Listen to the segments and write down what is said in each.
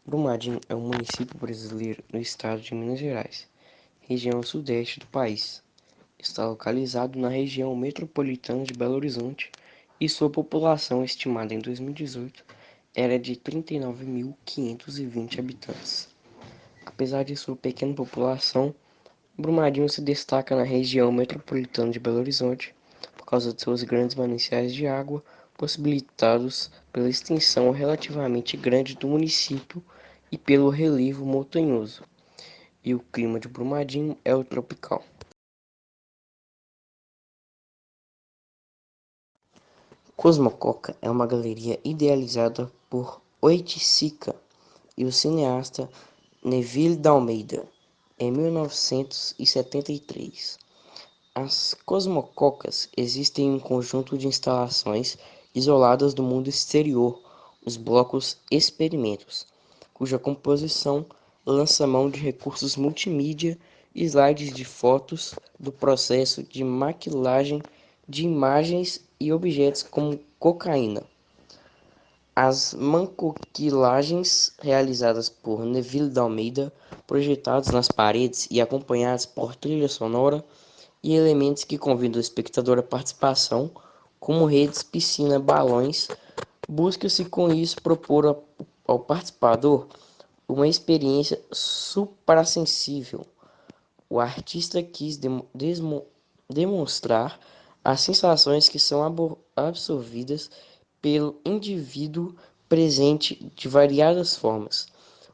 Brumadinho é um município brasileiro no estado de Minas Gerais, região sudeste do país. Está localizado na região metropolitana de Belo Horizonte e sua população estimada em 2018 era de 39.520 habitantes. Apesar de sua pequena população, Brumadinho se destaca na região metropolitana de Belo Horizonte por causa de seus grandes mananciais de água, possibilitados pela extensão relativamente grande do município e pelo relevo montanhoso. E o clima de Brumadinho é o tropical. Cosmococa é uma galeria idealizada por Oiticica e o cineasta Neville d'Almeida em 1973. As cosmococas existem em um conjunto de instalações isoladas do mundo exterior, os blocos experimentos, cuja composição lança mão de recursos multimídia e slides de fotos do processo de maquilagem de imagens e objetos como cocaína. As mancoquilagens realizadas por Neville d'Almeida, projetados nas paredes e acompanhados por trilha sonora e elementos que convidam o espectador à participação, como redes, piscina, balões, busca-se com isso propor ao participador uma experiência suprassensível. O artista quis demonstrar as sensações que são absorvidas pelo indivíduo presente de variadas formas,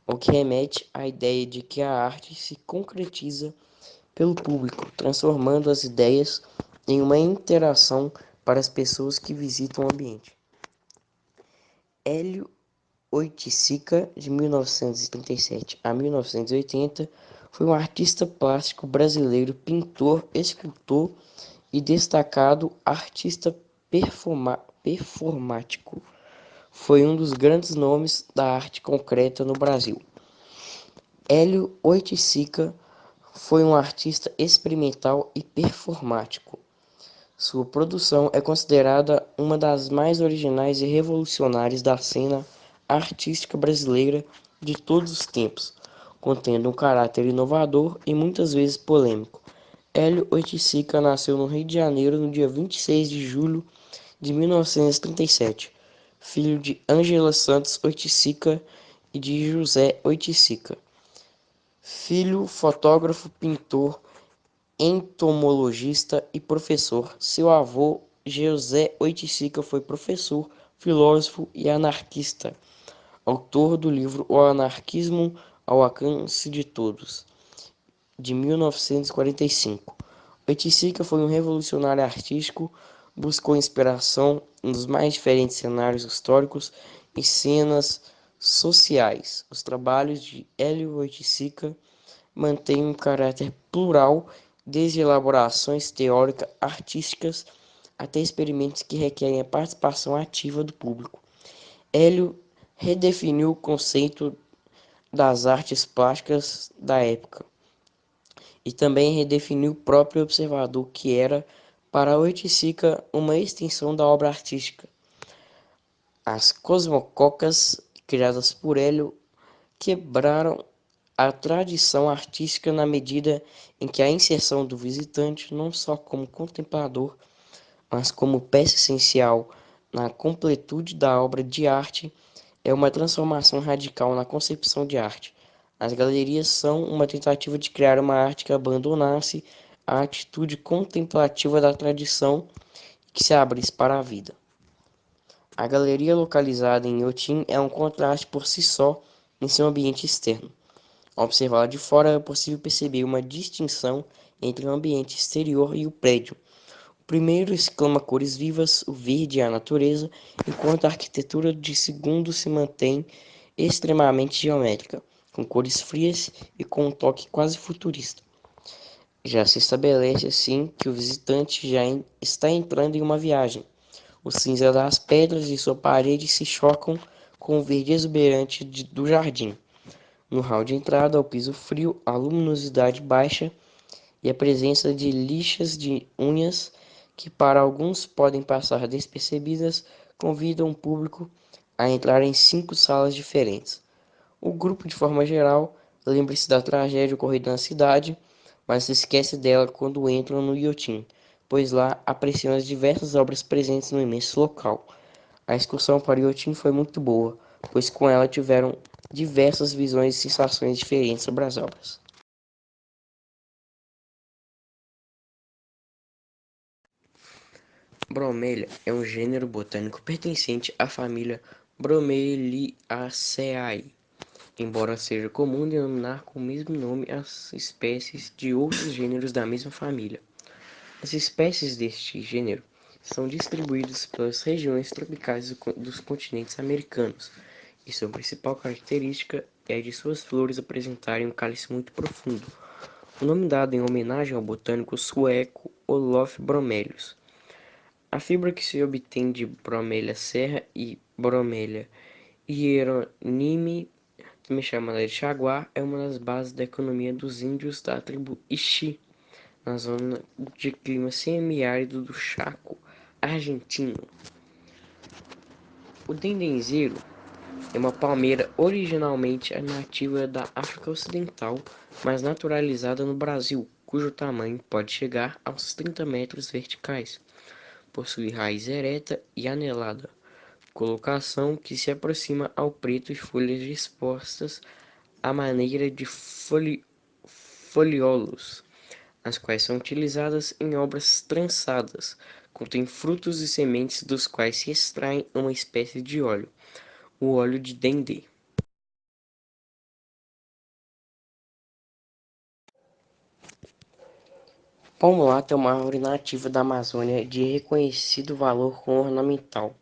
o que remete à ideia de que a arte se concretiza pelo público, transformando as ideias em uma interação para as pessoas que visitam o ambiente. Hélio Oiticica, de 1937 a 1980, foi um artista plástico brasileiro, pintor, escultor e destacado artista performático. Foi um dos grandes nomes da arte concreta no Brasil. Hélio Oiticica foi um artista experimental e performático. Sua produção é considerada uma das mais originais e revolucionárias da cena artística brasileira de todos os tempos, contendo um caráter inovador e muitas vezes polêmico. Hélio Oiticica nasceu no Rio de Janeiro no dia 26 de julho de 1937, filho de Ângela Santos Oiticica e de José Oiticica. Filho, fotógrafo, pintor, entomologista e professor. Seu avô, José Oiticica, foi professor, filósofo e anarquista, autor do livro O Anarquismo ao Alcance de Todos, de 1945. Oiticica foi um revolucionário artístico, buscou inspiração nos mais diferentes cenários históricos e cenas sociais. Os trabalhos de Hélio Oiticica mantêm um caráter plural, desde elaborações teóricas artísticas até experimentos que requerem a participação ativa do público. Hélio redefiniu o conceito das artes plásticas da época e também redefiniu o próprio observador, que era, para Oiticica, uma extensão da obra artística. As cosmococas, criadas por Hélio, quebraram a tradição artística na medida em que a inserção do visitante, não só como contemplador, mas como peça essencial na completude da obra de arte, é uma transformação radical na concepção de arte. As galerias são uma tentativa de criar uma arte que abandonasse a atitude contemplativa da tradição e que se abrisse para a vida. A galeria localizada em Inhotim é um contraste por si só em seu ambiente externo. Ao observá-la de fora, é possível perceber uma distinção entre o ambiente exterior e o prédio. O primeiro exclama cores vivas, o verde e a natureza, enquanto a arquitetura de segundo se mantém extremamente geométrica, com cores frias e com um toque quase futurista. Já se estabelece assim que o visitante já está entrando em uma viagem. O cinza das pedras de sua parede se chocam com o verde exuberante do jardim. No hall de entrada, o piso frio, a luminosidade baixa e a presença de lixas de unhas que para alguns podem passar despercebidas convidam o público a entrar em 5 salas diferentes. O grupo, de forma geral, lembra-se da tragédia ocorrida na cidade, mas se esquece dela quando entram no iotim, pois lá apreciam as diversas obras presentes no imenso local. A excursão para o iotim foi muito boa, pois com ela tiveram diversas visões e sensações diferentes sobre as obras. Bromélia é um gênero botânico pertencente à família Bromeliaceae, embora seja comum denominar com o mesmo nome as espécies de outros gêneros da mesma família. As espécies deste gênero são distribuídas pelas regiões tropicais dos continentes americanos, e sua principal característica é a de suas flores apresentarem um cálice muito profundo. O nome dado em homenagem ao botânico sueco Olof Bromelius. A fibra que se obtém de Bromélia serra e Bromélia hieronymi, também chamada de chaguar, é uma das bases da economia dos índios da tribo Ixi, na zona de clima semiárido do Chaco argentino. O dendenzeiro é uma palmeira originalmente nativa da África Ocidental, mas naturalizada no Brasil, cujo tamanho pode chegar aos 30 metros verticais. Possui raiz ereta e anelada, colocação que se aproxima ao preto e folhas dispostas à maneira de foliolos, as quais são utilizadas em obras trançadas. Contém frutos e sementes dos quais se extrai uma espécie de óleo, o óleo de dendê. Palmolato é uma árvore nativa da Amazônia de reconhecido valor ornamental,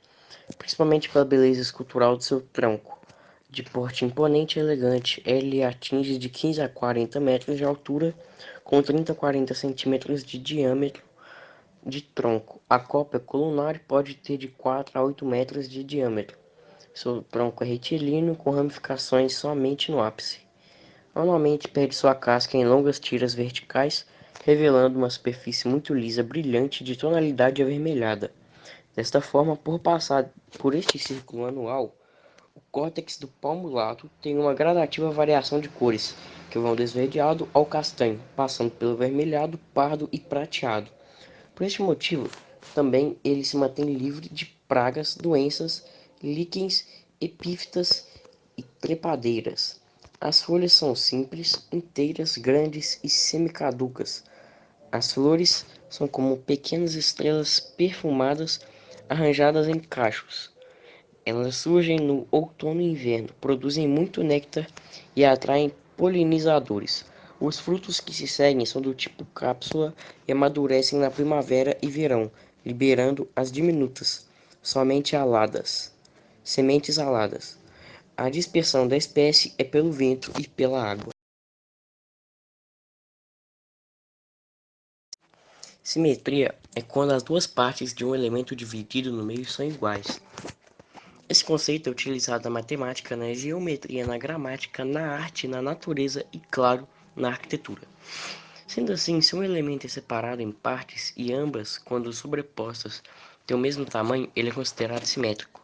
principalmente pela beleza escultural de seu tronco. De porte imponente e elegante, ele atinge de 15 a 40 metros de altura, com 30 a 40 centímetros de diâmetro de tronco. A copa colunar pode ter de 4 a 8 metros de diâmetro. Seu tronco é retilíneo, com ramificações somente no ápice. Normalmente perde sua casca em longas tiras verticais, revelando uma superfície muito lisa, brilhante, de tonalidade avermelhada. Desta forma, por passar por este círculo anual, o córtex do palmulato tem uma gradativa variação de cores, que vão do esverdeado ao castanho, passando pelo vermelhado, pardo e prateado. Por este motivo, também ele se mantém livre de pragas, doenças, líquens, epífitas e trepadeiras. As folhas são simples, inteiras, grandes e semicaducas. As flores são como pequenas estrelas perfumadas arranjadas em cachos. Elas surgem no outono e inverno, produzem muito néctar e atraem polinizadores. Os frutos que se seguem são do tipo cápsula e amadurecem na primavera e verão, liberando as diminutas, somente aladas, sementes aladas. A dispersão da espécie é pelo vento e pela água. Simetria é quando as duas partes de um elemento dividido no meio são iguais. Esse conceito é utilizado na matemática, na geometria, na gramática, na arte, na natureza e, claro, na arquitetura. Sendo assim, se um elemento é separado em partes e ambas, quando sobrepostas, têm o mesmo tamanho, ele é considerado simétrico.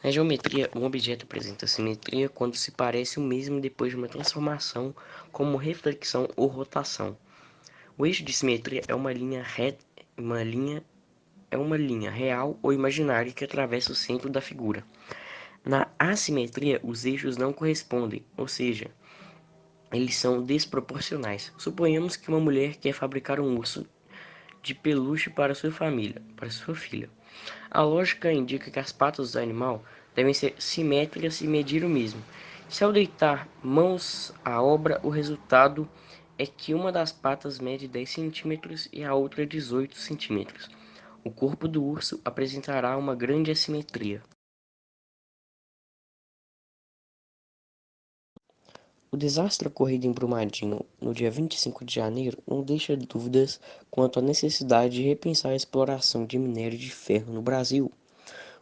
Na geometria, um objeto apresenta simetria quando se parece o mesmo depois de uma transformação, como reflexão ou rotação. O eixo de simetria é uma linha reta, uma linha real ou imaginária que atravessa o centro da figura. Na assimetria, os eixos não correspondem, ou seja, eles são desproporcionais. Suponhamos que uma mulher quer fabricar um urso de peluche para sua família, para sua filha. A lógica indica que as patas do animal devem ser simétricas e medir o mesmo. Se ao deitar mãos à obra, o resultado é que uma das patas mede 10 centímetros e a outra 18 centímetros. O corpo do urso apresentará uma grande assimetria. O desastre ocorrido em Brumadinho no dia 25 de janeiro não deixa dúvidas quanto à necessidade de repensar a exploração de minério de ferro no Brasil.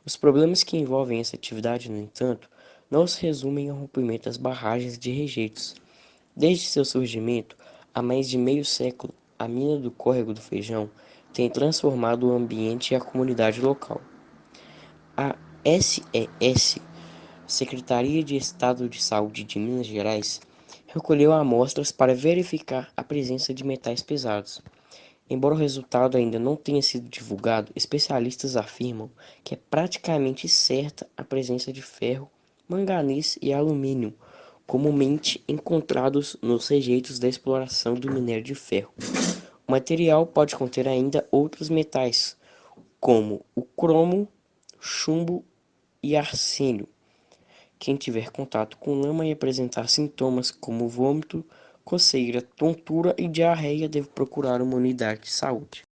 Os problemas que envolvem essa atividade, no entanto, não se resumem ao rompimento das barragens de rejeitos. Desde seu surgimento, há mais de meio século, a mina do Córrego do Feijão tem transformado o ambiente e a comunidade local. A SES Secretaria de Estado de Saúde de Minas Gerais recolheu amostras para verificar a presença de metais pesados. Embora o resultado ainda não tenha sido divulgado, especialistas afirmam que é praticamente certa a presença de ferro, manganês e alumínio, comumente encontrados nos rejeitos da exploração do minério de ferro. O material pode conter ainda outros metais, como o cromo, chumbo e arsênio. Quem tiver contato com lama e apresentar sintomas como vômito, coceira, tontura e diarreia deve procurar uma unidade de saúde.